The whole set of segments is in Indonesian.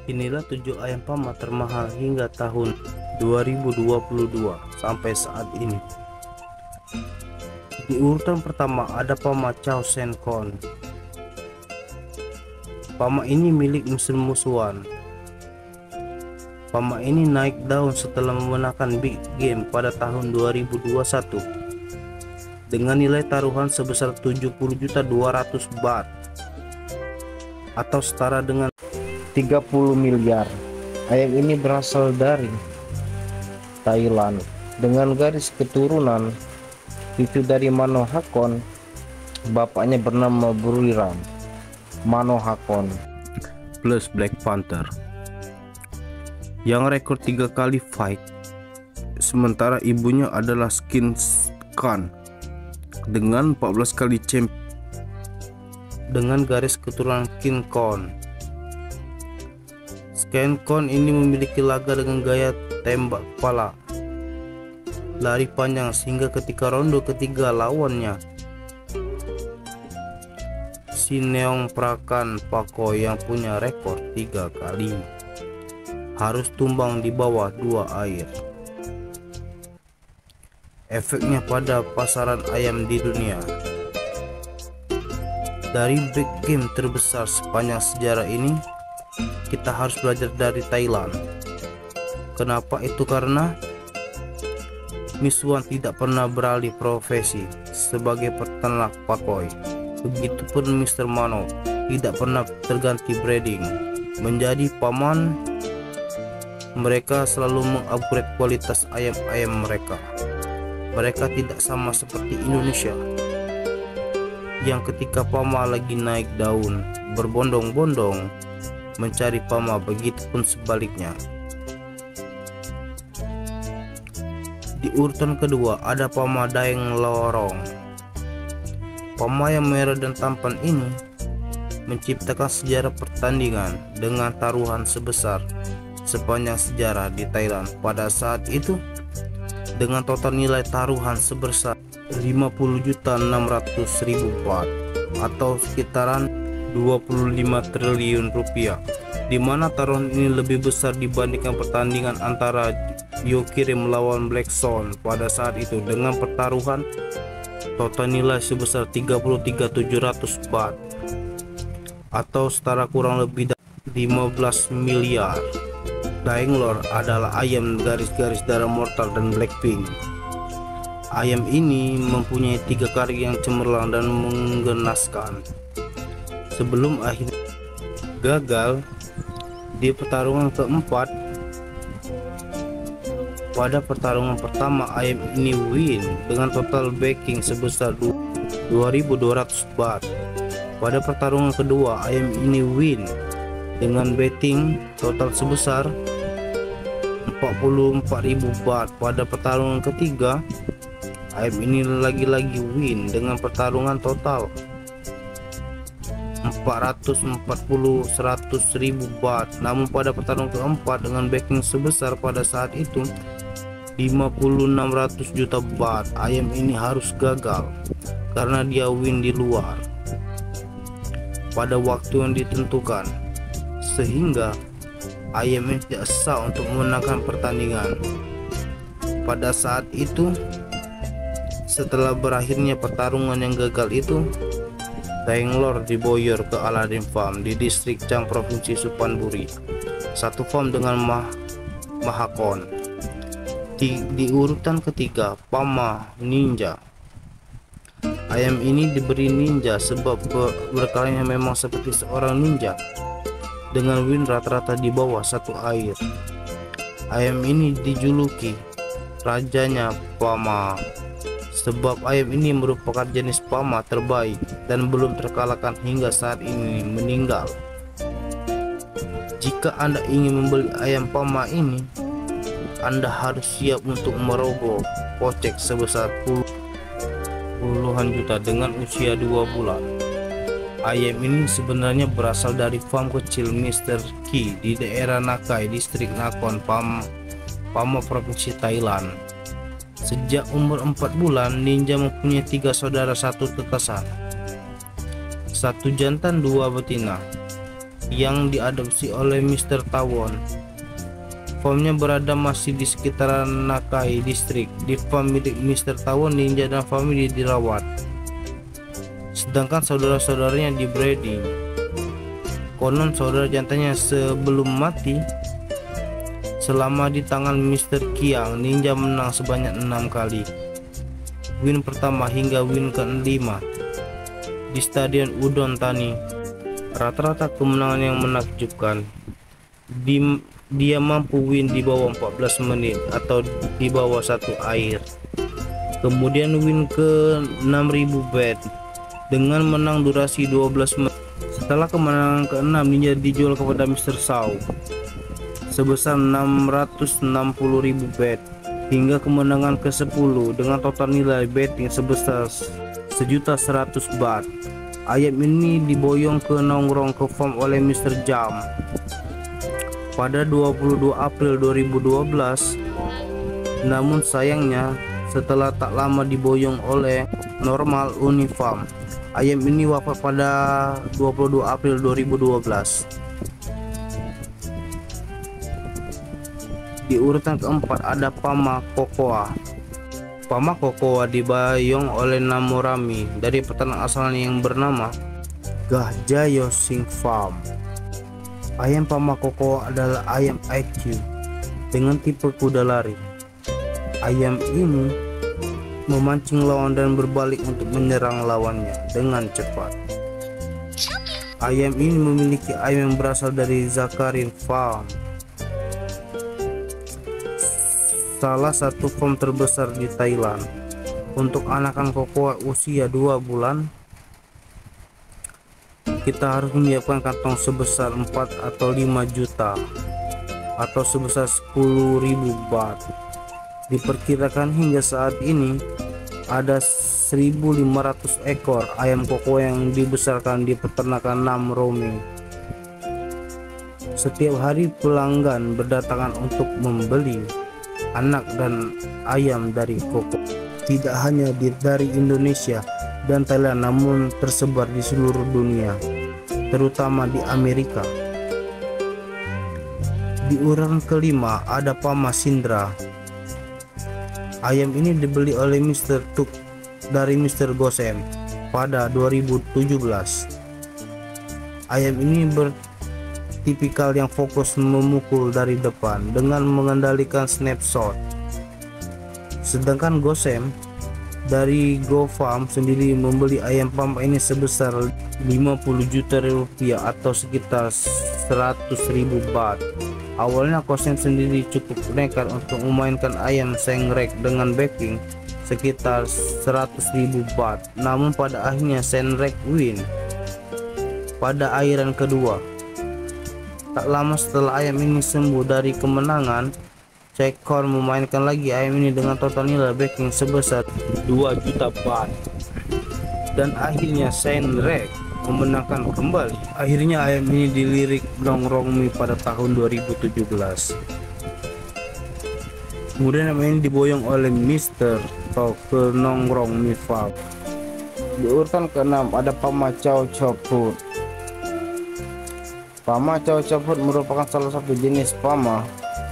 Inilah 7 ayam Pama termahal hingga tahun 2022 sampai saat ini. Di urutan pertama ada Pama Chow Sen Kon. Pama ini milik musuh-musuhan. Pama ini naik daun setelah memenangkan big game pada tahun 2021 dengan nilai taruhan sebesar 70.200 baht atau setara dengan 30 miliar. Ayam ini berasal dari Thailand dengan garis keturunan itu dari Manohakon. Bapaknya bernama Buriram Manohakon plus Black Panther yang rekor 3 kali fight, sementara ibunya adalah Skin Khan dengan 14 kali champion dengan garis keturunan King Kong. Skin Khan ini memiliki laga dengan gaya tembak kepala, lari panjang, sehingga ketika ronde ketiga lawannya Sineong Prakan Pakoi yang punya rekor 3 kali harus tumbang di bawah 2 air. Efeknya pada pasaran ayam di dunia. Dari big game terbesar sepanjang sejarah ini, kita harus belajar dari Thailand. Kenapa itu? Karena Miss Wan tidak pernah beralih profesi sebagai peternak pakoi. Begitupun Mr. Mano tidak pernah terganti breeding menjadi paman. Mereka selalu mengupgrade kualitas ayam-ayam mereka. Mereka tidak sama seperti Indonesia yang ketika Pama lagi naik daun berbondong-bondong mencari Pama, begitupun sebaliknya. Di urutan kedua ada Pama Daeng Lorong. Pama yang merah dan tampan ini menciptakan sejarah pertandingan dengan taruhan sebesar sepanjang sejarah di Thailand pada saat itu, dengan total nilai taruhan sebesar 50.600.000 baht atau sekitaran 25 triliun rupiah, di mana taruhan ini lebih besar dibandingkan pertandingan antara Yokiri melawan Black Swan pada saat itu dengan pertaruhan total nilai sebesar 33.700 baht atau setara kurang lebih 15 miliar. Daenglor adalah ayam garis-garis darah mortal dan Blackpink. Ayam ini mempunyai 3 kaki yang cemerlang dan menggenaskan sebelum akhirnya gagal di pertarungan keempat. Pada pertarungan pertama, ayam ini win dengan total backing sebesar 2.200 baht. Pada pertarungan kedua, ayam ini win dengan betting total sebesar 44.000 baht. Pada pertarungan ketiga, ayam ini lagi-lagi win dengan pertarungan total 100.000 baht. Namun pada pertarungan keempat dengan backing sebesar pada saat itu 5.600 juta baht, ayam ini harus gagal karena dia win di luar pada waktu yang ditentukan, sehingga ayam ini tidak sah untuk memenangkan pertandingan. Pada saat itu, setelah berakhirnya pertarungan yang gagal itu, Daenglor diboyor ke Aladdin Farm di distrik Chang, provinsi Suphanburi, satu farm dengan Mahakon. Di urutan ketiga, Pama Ninja. Ayam ini diberi ninja sebab berkalanya memang seperti seorang ninja dengan win rata-rata di bawah 1 air. Ayam ini dijuluki rajanya Pama sebab ayam ini merupakan jenis Pama terbaik dan belum terkalahkan hingga saat ini meninggal. Jika Anda ingin membeli ayam Pama ini, Anda harus siap untuk merogoh kocek sebesar puluhan juta dengan usia 2 bulan. Ayam ini sebenarnya berasal dari farm kecil Mr. Ki di daerah Nakhai, distrik Nakhon, Pama, provinsi Thailand. Sejak umur 4 bulan, Ninja mempunyai 3 saudara, 1 tetasan, 1 jantan, 2 betina. yang diadopsi oleh Mr. Tawon. Farmnya berada masih di sekitaran Nakai District. Di farm milik Mr. Tawon, Ninja dan family dirawat, sedangkan saudara-saudaranya di breeding. Konon saudara jantannya sebelum mati, selama di tangan Mr. Qiang, Ninja menang sebanyak 6 kali. Win pertama hingga win ke-5 di Stadion Udon Thani. Rata-rata kemenangan yang menakjubkan. Dia mampu win di bawah 14 menit atau di bawah 1 air. Kemudian win ke 6000 bet dengan menang durasi 12 menit. Setelah kemenangan ke-6, Ninja dijual kepada Mr. Shaw sebesar 660.000 bet hingga kemenangan ke-10 dengan total nilai betting sebesar 1.100.000 baht. Ayam ini diboyong ke nongkrong ke farm oleh Mr. Jam pada 22 April 2012. Namun sayangnya setelah tak lama diboyong oleh Normal Unifarm, ayam ini wafat pada 22 April 2012. Di urutan keempat ada Pama Kokoa. Pama Kokoa diboyong oleh Namorami dari peternak asalnya yang bernama Gahjayo Sing Farm. Ayam Pama Kokoa adalah ayam IQ dengan tipe kuda lari. Ayam ini memancing lawan dan berbalik untuk menyerang lawannya dengan cepat. Ayam ini memiliki ayam yang berasal dari Zakarin Farm, salah satu farm terbesar di Thailand. Untuk anakan Kokoa usia 2 bulan, kita harus menyiapkan kantong sebesar 4 atau 5 juta atau sebesar 10.000 baht. Diperkirakan hingga saat ini ada 1.500 ekor ayam Kokoa yang dibesarkan di peternakan Nam Roaming. Setiap hari pelanggan berdatangan untuk membeli anak dan ayam dari Kokoa. Tidak hanya dari Indonesia dan Thailand, namun tersebar di seluruh dunia, terutama di Amerika. Di urutan kelima ada Pama Sindra. Ayam ini dibeli oleh Mr. Tuk dari Mr. Gosem pada 2017. Ayam ini tipikal yang fokus memukul dari depan dengan mengendalikan snapshot. Sedangkan Gosem dari Go Farm sendiri membeli ayam Pama ini sebesar 50 juta rupiah atau sekitar 100.000 baht. Awalnya Gosem sendiri cukup nekat untuk memainkan ayam Sengrek dengan backing sekitar 100.000 baht. Namun pada akhirnya Sengrek win pada airan kedua. Tak lama setelah ayam ini sembuh dari kemenangan, Cekor memainkan lagi ayam ini dengan total nilai backing sebesar 2 juta baht. Dan akhirnya Senrek memenangkan kembali. Akhirnya ayam ini dilirik Nongrongmi pada tahun 2017. Kemudian ayam ini diboyong oleh Mr. Tok ke Nongrongmi Farm. Di urutan ke-6 ada Pama Chow Chow Food. Pama Chow Chow Food merupakan salah satu jenis Pama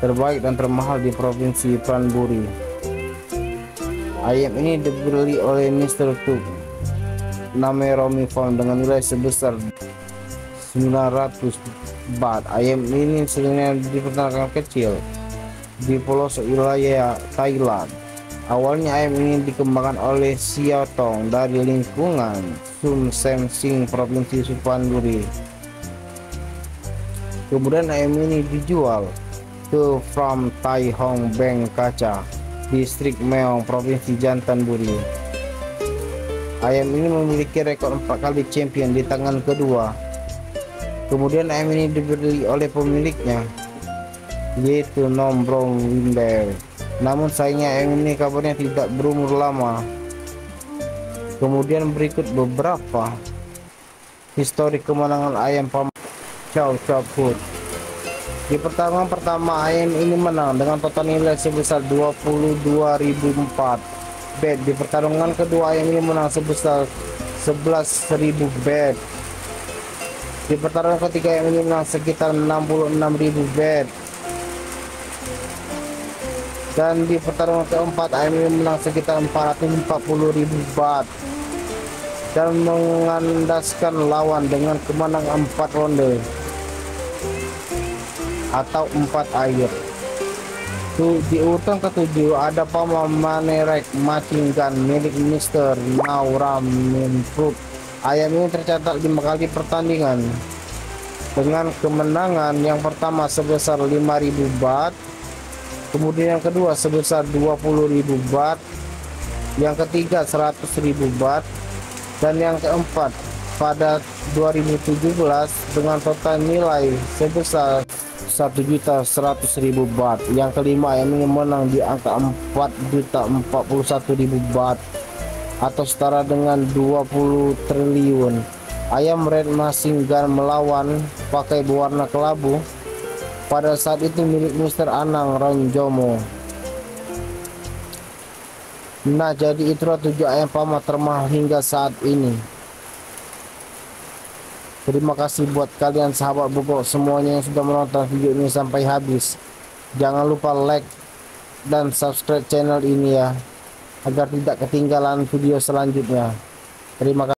terbaik dan termahal di provinsi Pranburi. Ayam ini dibeli oleh Mr. Tuk Nameromi Farm dengan nilai sebesar 900 baht. Ayam ini sebenarnya dipeternakan kecil di pelosok wilayah Thailand. Awalnya ayam ini dikembangkan oleh Xiao Tong dari lingkungan Sum Sem Sing, provinsi Suphanburi. Kemudian ayam ini dijual ke farm Tai Hong Beng Kaca, distrik Meong, provinsi Jantanburi. Ayam ini memiliki rekor 4 kali champion di tangan kedua. Kemudian ayam ini dibeli oleh pemiliknya, yaitu Nombrong Wimber. Namun sayangnya ayam ini kabarnya tidak berumur lama. Kemudian berikut beberapa histori kemenangan ayam Pama Chow Chow Food. Di pertarungan pertama ayam ini menang dengan total nilai sebesar 22.004 bet. Di pertarungan kedua ayam ini menang sebesar 11.000 bet. Di pertarungan ketiga yang ini menang sekitar 66.000 bet. Dan di pertarungan keempat AMI menang sekitar 440.000 baht dan mengandaskan lawan dengan kemenangan 4 ronde atau 4 air. Di urutan ke-7 ada Pama Manerek Machine Gun milik Mr. Nauraminput. Ayam ini tercatat 5 kali pertandingan dengan kemenangan yang pertama sebesar 5.000 baht, kemudian yang kedua sebesar 20.000 baht, yang ketiga 100.000 baht, dan yang keempat pada 2017 dengan total nilai sebesar 1.100.000 baht. Yang kelima yang menang di angka 4.041.000 baht atau setara dengan 20 triliun. Ayam Red Machine Gun melawan pakai berwarna kelabu pada saat itu milik Mr. Anang Ronjomo. Nah, jadi itulah 7 ayam Pama termahal hingga saat ini. Terima kasih buat kalian sahabat Bogor semuanya yang sudah menonton video ini sampai habis. Jangan lupa like dan subscribe channel ini ya, agar tidak ketinggalan video selanjutnya. Terima kasih.